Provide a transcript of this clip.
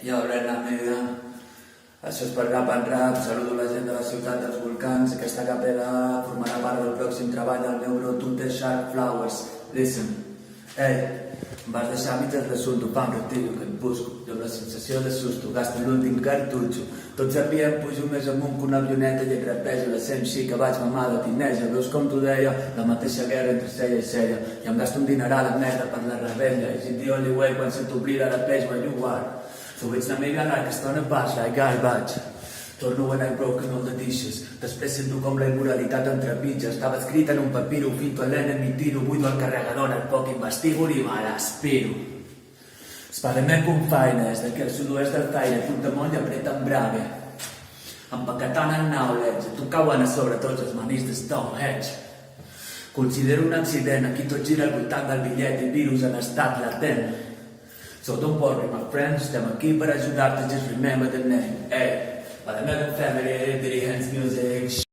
Jo, Brenda, amiga. Això és per Rap and Rap, saludo la gent de la ciutat dels volcans. Aquesta capella formarà part del pròxim treball del meu bro Tunte Shark Flowers. Listen. Ei, em vas deixar a mitges d'assumpte, pa, em retiro, que et busco. Jo amb la sensació de susto, gasto l'últim cartutxo. Tots sabien, pujo més amunt que una avioneta i agrapejo la sent xica, vaig mamar de tineja. Veus com t'ho deia? La mateixa guerra entre cella i cella. I em gasto un dineral en merda per la rebella. Is it the only way quan se t'oblida la page where you are? So it's not maybe like a stone of baix, like I vaig. Torno when I broken all the dishes. Després sento com la immoralitat entrepitja. Estava escrit en un papiro, finto a l'enemy, tiro, buido el carregador, el poc investigo i me l'aspiro. Spider-Man confaines, d'aquí al sud-oest del Zaire, Puigdemont i apreta en Brave. Empaquetant el knowledge, tu cauen a sobre tots els manís de Stonehenge. Considero un accident, aquí tot gira al voltant del bitllet i virus en estat latent. So don't worry, my friends, estem aquí per ajudar-te, just remember the name. Hey, by the Metal Family, Dirty Hands Music.